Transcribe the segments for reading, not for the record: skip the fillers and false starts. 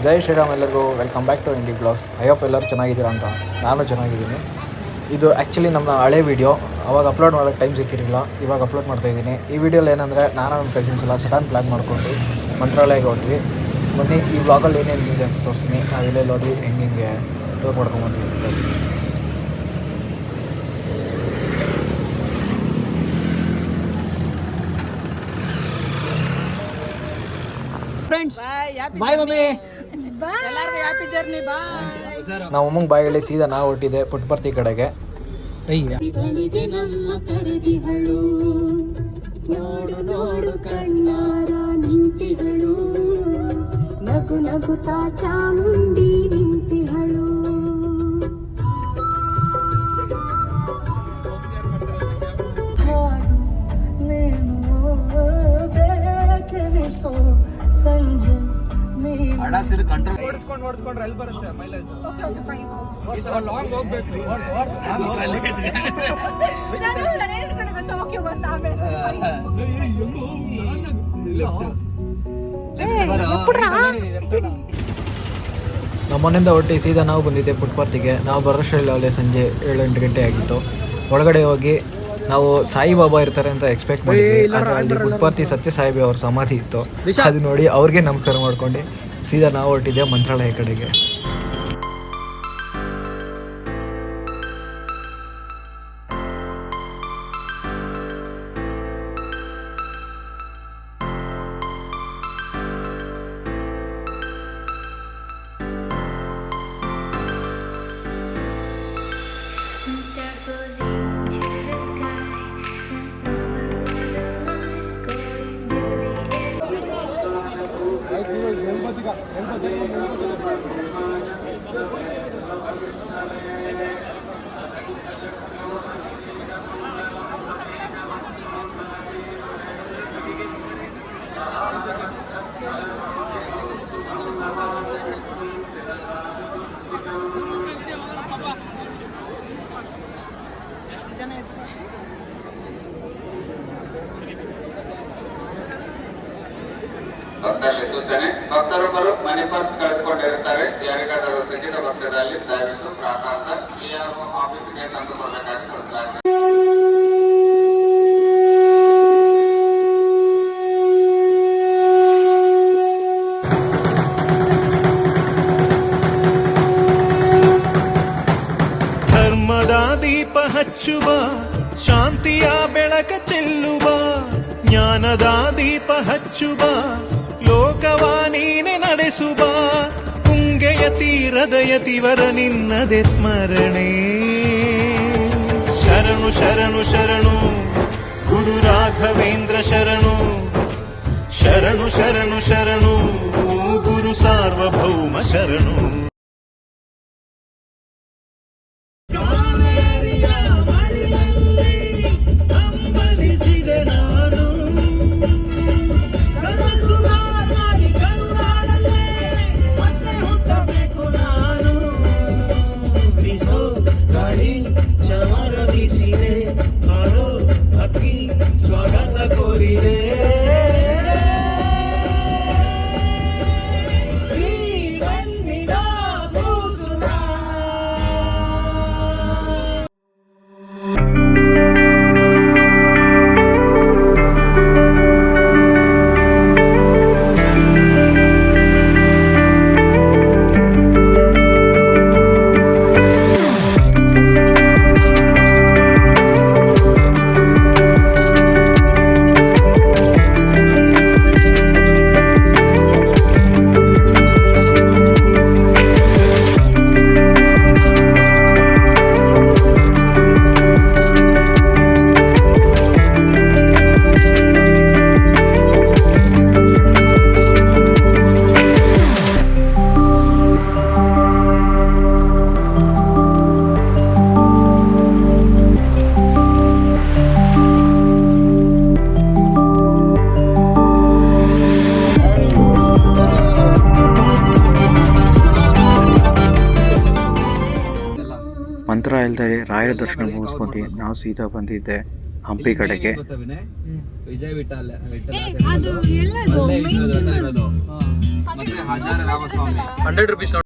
ಜೈ ಶ್ರೀರಾಮ್, ಎಲ್ಲರಿಗೂ welcome back to Indie blogs. Ayyappa ಎಲ್ಲರೂ ಚೆನ್ನಾಗಿದ್ದೀರಾ ಅಂತ. ನಾನು ಚೆನ್ನಾಗಿದ್ದೀನಿ. ಇದು ಆ್ಯಕ್ಚುಲಿ ನಮ್ಮ ಹಳೆ ವೀಡಿಯೋ, ಅವಾಗ ಅಪ್ಲೋಡ್ ಮಾಡೋಕ್ಕೆ ಟೈಮ್ ಸಿಕ್ಕಿರಲಿಲ್ಲ, ಇವಾಗ ಅಪ್ಲೋಡ್ ಮಾಡ್ತಾಯಿದ್ದೀನಿ. ಈ ವಿಡಿಯೋಲಿ ಏನಂದರೆ ನಾನು ನನ್ನ ಕಸಿನ್ಸ್ ಎಲ್ಲ ಸಡನ್ ಪ್ಲ್ಯಾನ್ ಮಾಡ್ಕೊಂಡು ಮಂತ್ರಾಲಯಕ್ಕೆ ಹೋದ್ವಿ. ಬನ್ನಿ ಈ ಬ್ಲಾಗಲ್ಲಿ ಏನೇನಿದೆ ಅಂತ ತೋರಿಸ್ತೀನಿ. ನಾವು ಎಲ್ಲೆಲ್ಲಿ ಹೋದ್ವಿ, ಹೆಂಗೆ ಟೂರ್ ಮಾಡ್ಕೊಂಡ್ಬಂದ್ವಿ ಅಂತ ತೋರಿಸ್ತೀನಿ. ನಾವು ಅಮ್ಮಂಗೆ ಬಾಯಿ ಹೇಳಿ ಸೀದಾ ನಾವು ಹೊಟ್ಟಿದೆ ಪುಟ್ಪರ್ತಿ ಕಡೆಗೆ. ನೋಡು ನೋಡು ಕಣ್ಣಾರ ನಿಂತಿಗಳು, ನಗು ನಗುತ್ತಾ ಚಾಮುಂಡಿ ನಿಂತಿಗಳು. ಹಾಡು ನೀನು ಬೇಕೆನಿಸೋ ಸಂಜೆ ಓಡಿಸ್ಕೊಂಡ್ರೆ ಎಲ್ಲಿ ಬರುತ್ತೆ ಮೈಲೇಜ್? ಲಾಂಗ್ ಹೋಗ್ಬೇಕು. ನಮ್ಮ ಮನೆಯಿಂದ ಹೊರಟಿ ಸೀದಾ ನಾವು ಬಂದಿದ್ದೆ ಪುಟ್ಪರ್ತಿಗೆ. ನಾವು ಬರೋಷ್ಟರಲ್ಲಿ ಸಂಜೆ 7-8 ಗಂಟೆ ಆಗಿತ್ತು. ಒಳಗಡೆ ಹೋಗಿ ನಾವು ಸಾಯಿಬಾಬಾ ಇರ್ತಾರೆ ಅಂತ ಎಕ್ಸ್ಪೆಕ್ಟ್ ಮಾಡಿದ್ವಿ. ಆದರೆ ಅಲ್ಲಿ ಪುಟ್ಪರ್ತಿ ಸತ್ಯಸಾಯಿಬಿ ಅವ್ರ ಸಮಾಧಿ ಇತ್ತು. ಅದು ನೋಡಿ ಅವ್ರಿಗೆ ನಮಸ್ಕಾರ ಮಾಡ್ಕೊಂಡು ಸೀದಾ ನಾವು ಹೊರಟಿದ್ದೆ ಮಂತ್ರಾಲಯ ಕಡೆಗೆ. ಭಕ್ತರಲ್ಲಿ ಸೂಚನೆ: ಭಕ್ತರೊಬ್ಬರು ಮನಿ ಪರ್ಸ್ ಕಳೆದುಕೊಂಡಿರುತ್ತಾರೆ. ಯಾರಿಗಾದರೂ ಸಿಕ್ಕಿದ ಪಕ್ಷದಲ್ಲಿ ದಯವಿಟ್ಟು ಪ್ರಾಕಾರದ PRO ಆಫೀಸ್ಗೆ ತಂದುಕೊಡಬೇಕಾಗಿ ತಿಳಿಸಲಾಗಿದೆ. ಧರ್ಮದ ದೀಪ ಹಚ್ಚುವ, ಶಾಂತಿಯ ಬೆಳಕ ಚೆಲ್ಲುವ, ಜ್ಞಾನದ ದೀಪ ಹಚ್ಚುವ, ಲೋಕವ ನೀನೆ ನಡೆಸುವ, ತುಂಗೆಯ ತೀರದ ಯತಿವರ ನಿನ್ನದೆ ಸ್ಮರಣೆ. ಶರಣು ಶರಣು ಶರಣು ಗುರು ರಾಘವೇಂದ್ರ ಶರಣು, ಶರಣು ಶರಣು ಶರಣು ಗುರು ಸಾರ್ವಭೌಮ ಶರಣು. ಮಂತ್ರಾಲಯದಲ್ಲಿ ರಾಯರ ದರ್ಶನ ಮುಗಿಸ್ಕೊಂಡು ನಾವು ಸೀದಾ ಬಂದಿದ್ದೆ ಹಂಪಿ ಕಡೆಗೆ. ವಿಜಯ್ ವಿಠಲ್ ಮತ್ತೆ ಹಜಾರ ರಾಮಸ್ವಾಮಿ 100 rupees note.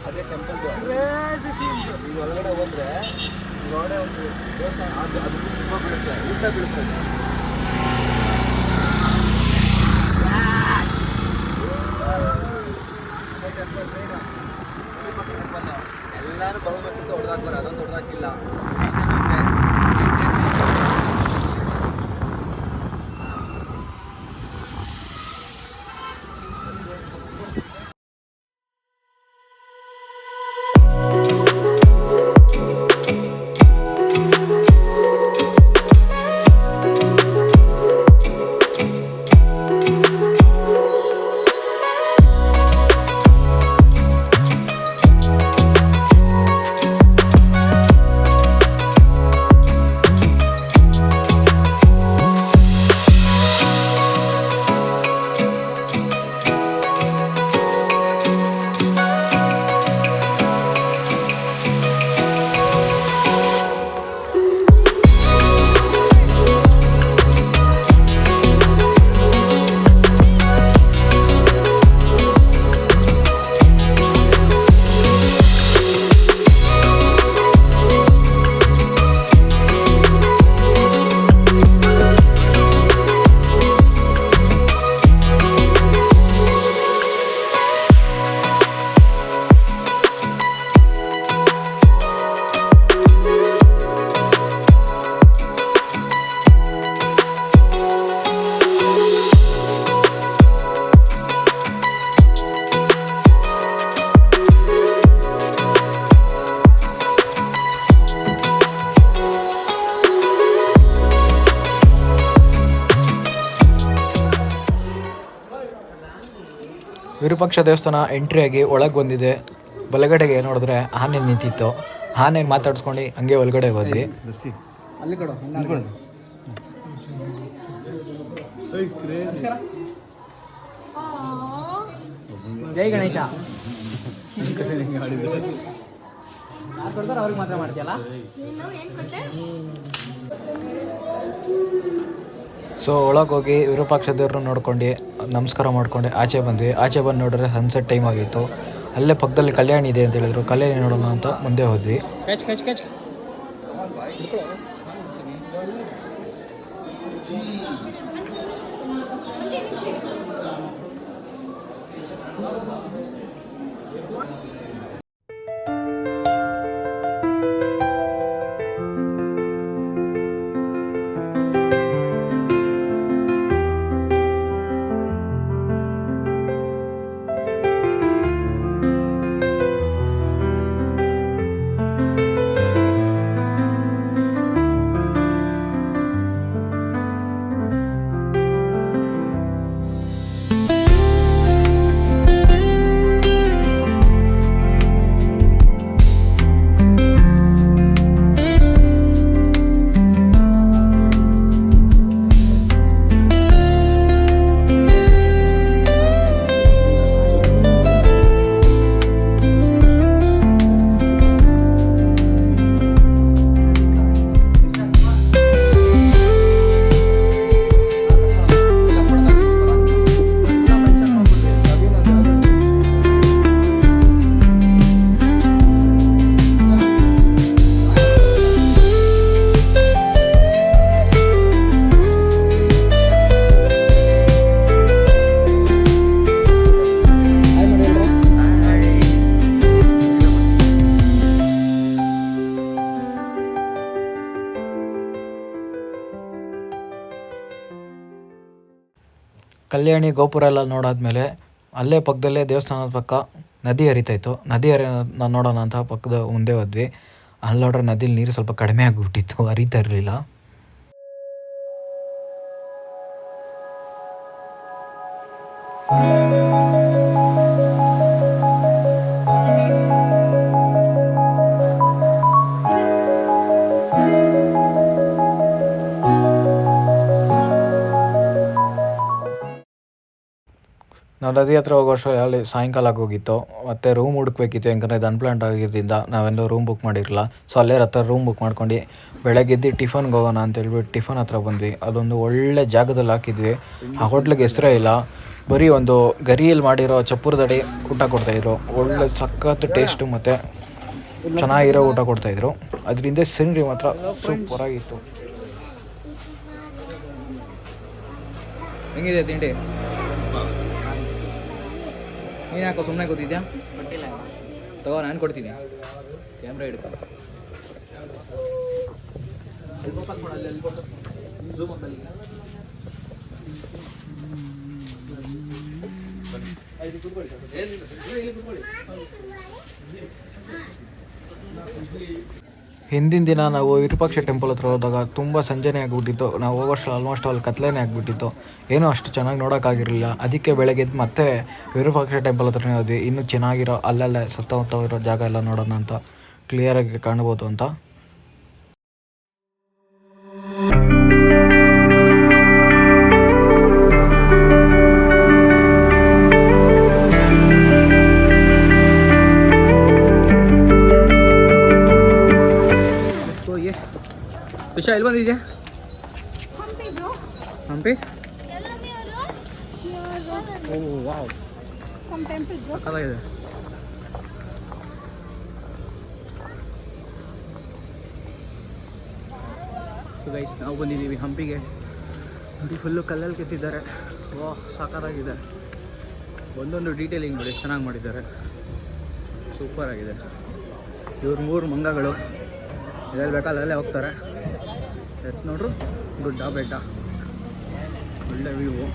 ಅದೇ ಟೆಂಪಲ್ ಈಗ ಒಳಗಡೆ ಹೋದ್ರೆ ಒಳಗಡೆ ಒಂದು ದೇವಸ್ಥಾನ ಅದು ತುಂಬ ಬೀಳುತ್ತೆ ಊಟ ಬೀಳುತ್ತೆ. ಎಲ್ಲರೂ ಬಹುಮಟ್ಟಿಗೆ ಹೊಡೆದಾಕ್ಬಾರ, ಅದೊಂದು ಹೊಡೆದಾಕಿಲ್ಲ. ವಿರೂಪಾಕ್ಷ ದೇವಸ್ಥಾನ ಎಂಟ್ರಿಯಾಗಿ ಒಳಗೆ ಬಂದಿದೆ. ಬಲಗಡೆಗೆ ನೋಡಿದ್ರೆ ಆನೆ ನಿಂತಿತ್ತು. ಆನೆ ಮಾತಾಡ್ಸ್ಕೊಂಡು ಹಂಗೆ ಒಳಗಡೆ ಹೋದ್ವಿ. ಅಲ್ಲಿ ಕೊಡು ಜೈ ಗಣೇಶ ಅವ್ರಿಗೆ ಮಾತ್ರ ಮಾಡ್ತೀಯಲ್ಲ. ಸೊ ಒಳಗೆ ಹೋಗಿ ವಿರೂಪಾಕ್ಷ ದೇವ್ರನ್ನ ನೋಡ್ಕೊಂಡು ನಮಸ್ಕಾರ ಮಾಡ್ಕೊಂಡು ಆಚೆ ಬಂದ್ವಿ. ಆಚೆ ಬಂದು ನೋಡಿದ್ರೆ ಸನ್ಸೆಟ್ ಟೈಮ್ ಆಗಿತ್ತು. ಅಲ್ಲೇ ಪಕ್ಕದಲ್ಲಿ ಕಲ್ಯಾಣಿ ಇದೆ ಅಂತ ಹೇಳಿದ್ರು. ಕಲ್ಯಾಣಿ ನೋಡೋಣ ಅಂತ ಮುಂದೆ ಹೋದ್ವಿ. ಕಲ್ಯಾಣಿ ಗೋಪುರ ಎಲ್ಲ ನೋಡಾದ್ಮೇಲೆ ಅಲ್ಲೇ ಪಕ್ಕದಲ್ಲೇ ದೇವಸ್ಥಾನದ ಪಕ್ಕ ನದಿ ಹರಿತಾಯಿತ್ತು. ನದಿ ನೋಡೋಣ ಅಂತ ಪಕ್ಕದ ಮುಂದೆ ಹೋದ್ವಿ. ಅಲ್ಲಿ ನೋಡ್ರೆ ನದಿಲಿ ನೀರು ಸ್ವಲ್ಪ ಕಡಿಮೆ ಆಗಿಬಿಟ್ಟಿತ್ತು, ಹರಿತಾ ಇರಲಿಲ್ಲ. ನಾವು ನದಿ ಹತ್ರ ಹೋಗೋ ಅಲ್ಲಿ ಸಾಯಂಕಾಲ ಆಗೋಗಿತ್ತು. ಮತ್ತು ರೂಮ್ ಹುಡುಕ್ಬೇಕಿತ್ತು, ಯಾಕಂದರೆ ಇದು ಅನ್ಪ್ಲಾಂಟ್ ಆಗಿದ್ದರಿಂದ ನಾವೆಲ್ಲೋ ರೂಮ್ ಬುಕ್ ಮಾಡಿರಲಿಲ್ಲ. ಸೊ ಅಲ್ಲೇ ಹತ್ರ ರೂಮ್ ಬುಕ್ ಮಾಡ್ಕೊಂಡು ಬೆಳಗ್ಗೆದ್ದು ಟಿಫನ್ಗೆ ಹೋಗೋಣ ಅಂತ ಹೇಳ್ಬಿಟ್ಟು ಟಿಫನ್ ಹತ್ರ ಬಂದ್ವಿ. ಅದೊಂದು ಒಳ್ಳೆ ಜಾಗದಲ್ಲಿ ಹಾಕಿದ್ವಿ. ಆ ಹೋಟ್ಲಿಗೆ ಹೆಸರೇ ಇಲ್ಲ, ಬರೀ ಒಂದು ಗರಿಯಲ್ಲಿ ಮಾಡಿರೋ ಚಪ್ಪುರದಡಿ ಊಟ ಕೊಡ್ತಾಯಿದ್ರು. ಒಳ್ಳೆ ಸಖತ್ ಟೇಸ್ಟು ಮತ್ತು ಚೆನ್ನಾಗಿರೋ ಊಟ ಕೊಡ್ತಾಯಿದ್ರು. ಅದರಿಂದ ಸೀನರಿ ಮಾತ್ರ ಸೂಪರಾಗಿತ್ತು. ಹೆಂಗಿದೆ ತಿಂಡಿ? ನೀನು ಯಾಕೋ ಸುಮ್ಮನೆ ಕೂತಿದ್ಯಾ? ತಗೋ, ನಾನು ಕೊಡ್ತೀನಿ. ಕ್ಯಾಮ್ರಾ ಹಿಡ್ಕೊ. ಹಿಂದಿನ ದಿನ ನಾವು ವಿರೂಪಾಕ್ಷ ಟೆಂಪಲ್ ಹತ್ರ ಹೋದಾಗ ತುಂಬ ಸಂಜೆನೇ ಆಗಿಬಿಟ್ಟಿತ್ತು. ನಾವು ಹೋಗೋಷ್ಟು ಆಲ್ಮೋಸ್ಟ್ ಅಲ್ಲಿ ಕತ್ಲೇನೇ ಆಗಿಬಿಟ್ಟಿತ್ತು. ಏನೂ ಅಷ್ಟು ಚೆನ್ನಾಗಿ ನೋಡೋಕ್ಕಾಗಿರಲಿಲ್ಲ. ಅದಕ್ಕೆ ಬೆಳಗ್ಗೆ ಎದ್ದು ಮತ್ತೆ ವಿರೂಪಾಕ್ಷ ಟೆಂಪಲ್ ಹತ್ರನೇ ಹೋದ್ವಿ. ಇನ್ನೂ ಚೆನ್ನಾಗಿರೋ ಅಲ್ಲಲ್ಲೇ ಸುತ್ತಮುತ್ತ ಇರೋ ಜಾಗ ಎಲ್ಲ ನೋಡೋಣ ಅಂತ, ಕ್ಲಿಯರಾಗಿ ಕಾಣ್ಬೋದು ಅಂತ. ವಿಷಯ ಎಲ್ಲಿ ಬಂದಿದ್ಯಾ? ಹಂಪಿ. ಓ ವಾವ್, ಅದಾಗಿದೆ. ಸೊ ಗೈಸ್, ನಾವು ಬಂದಿದ್ದೀವಿ ಹಂಪಿಗೆ. ನೋಡಿ, ಫುಲ್ಲು ಕಲ್ಲಲ್ಲಿ ಕೆತ್ತಿದ್ದಾರೆ. ವಾಹ್, ಸಾಕಾಗಿದೆ. ಒಂದೊಂದು ಡೀಟೇಲಿಂಗ್ ನೋಡಿ, ಚೆನ್ನಾಗಿ ಮಾಡಿದ್ದಾರೆ. ಸೂಪರ್ ಆಗಿದೆ. ಇವ್ರು 3 ಮಂಗಗಳು ಎಲ್ಲಿ ಬೇಕಲ್ಲ ಅಲ್ಲೇ ಹೋಗ್ತಾರೆ. ನೋಡ್ರು, ಗುಡ್ಡ ಬೆಟ್ಟ, ಒಳ್ಳೆ ವ್ಯೂ.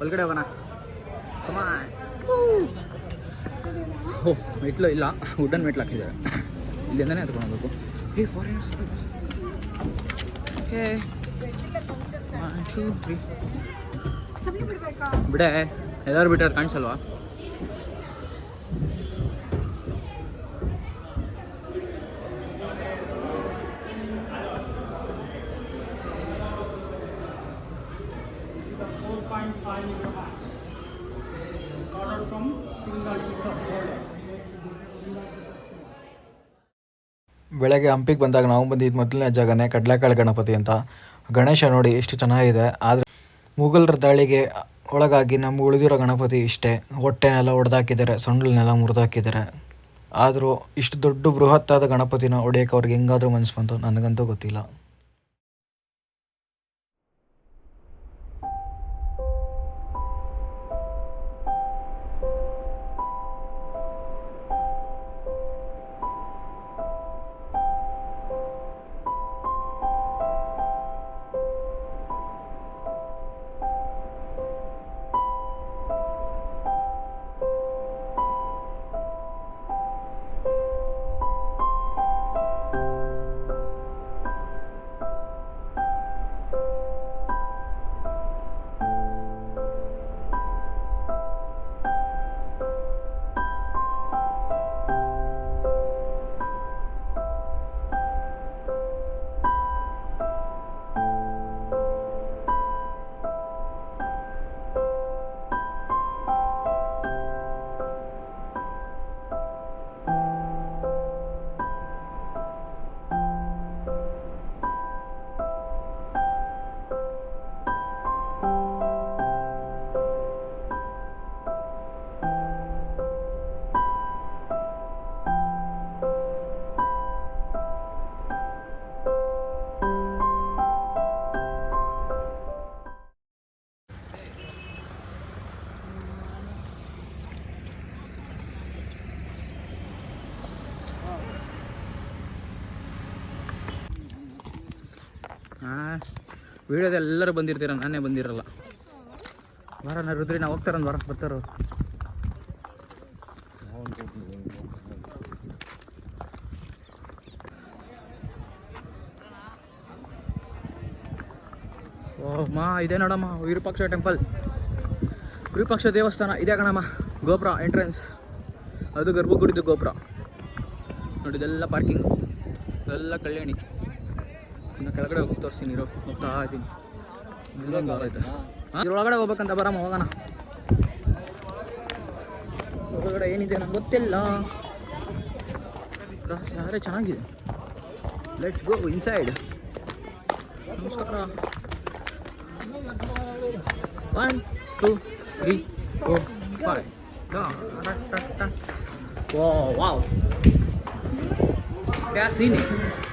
ಒಳಗಡೆ ಹೋಗೋಣ. ಓ, ಮೆಟ್ಲು ಇಲ್ಲ, ವುಡನ್ ಮೆಟ್ಲು ಹಾಕಿದ್ದಾರೆ. ಇಲ್ಲಿಂದನೇ ಹತ್ಕೊಂಡು ಹೋಗ್ಬೇಕು. ಓಕೆ, 1 2 3 ಬಿಡೆ. ಎಲ್ಲರೂ ಬಿಟ್ಟಾರೆ, ಕಾಣಿಸಲ್ವಾ? ಬೆಳಗ್ಗೆ ಹಂಪಿಗೆ ಬಂದಾಗ ನಾವು ಬಂದಿದ್ದು ಮೊದಲನೇ ಜಾಗನೇ ಕಡಲೆಕಾಳು ಗಣಪತಿ ಅಂತ. ಗಣೇಶ ನೋಡಿ ಎಷ್ಟು ಚೆನ್ನಾಗಿದೆ. ಆದರೆ ಮುಘಲರ ದಾಳಿಗೆ ಒಳಗಾಗಿ ನಮ್ಗೆ ಉಳಿದಿರೋ ಗಣಪತಿ ಇಷ್ಟೇ. ಹೊಟ್ಟೆನೆಲ್ಲ ಹೊಡೆದಾಕಿದ್ದಾರೆ, ಸೊಂಡಲನ್ನೆಲ್ಲ ಮುರಿದಾಕಿದ್ದಾರೆ. ಆದರೂ ಇಷ್ಟು ದೊಡ್ಡ ಬೃಹತ್ತಾದ ಗಣಪತಿನ ಹೊಡೆಯೋಕೆ ಅವ್ರಿಗೆ ಹೆಂಗಾದರೂ ಮನಸ್ಸು ಬಂತು, ನನಗಂತೂ ಗೊತ್ತಿಲ್ಲ. ವೀಡಿಯೋದಲ್ಲಿ ಎಲ್ಲರೂ ಬಂದಿರ್ತೀರ, ನಾನೇ ಬಂದಿರಲ್ಲ. ಬರೋಣ ರುದ್ರಿ, ನಾವು ಹೋಗ್ತಾರಂದು ಬರ ಬರ್ತಾರೋ. ಓಹ್ ಮಾ, ಇದೆ ನೋಡಮ್ಮ ವಿರೂಪಾಕ್ಷ ಟೆಂಪಲ್, ವಿರೂಪಾಕ್ಷ ದೇವಸ್ಥಾನ ಇದೆ ಕಣಮ್ಮ. ಗೋಪುರ ಎಂಟ್ರೆನ್ಸ್, ಅದು ಗರ್ಭಗುಡಿದು ಗೋಪುರ ನೋಡಿ. ಇದೆಲ್ಲ ಪಾರ್ಕಿಂಗ್, ಇದೆಲ್ಲ ಕಲ್ಯಾಣಿ. ಇನ್ನು ಕೆಳಗಡೆ ಹೋಗಿ ತೋರಿಸ್ತೀನಿ, ಇರೋ ಹೋಗ್ತಾ ಇದ್ದೀನಿ. ಇದ್ರೊಳಗಡೆ ಹೋಗ್ಬೇಕಂತ, ಬರಮ್ಮ ಹೋಗೋಣ. ಒಳಗಡೆ ಏನಿದೆ ನಂಗೆ ಗೊತ್ತಿಲ್ಲ. ಯಾರೇ ಚೆನ್ನಾಗಿದೆ. Let's go inside. ನಮಸ್ಕಾರ. 1 2 3 4 5. वाओ, क्या सीन है.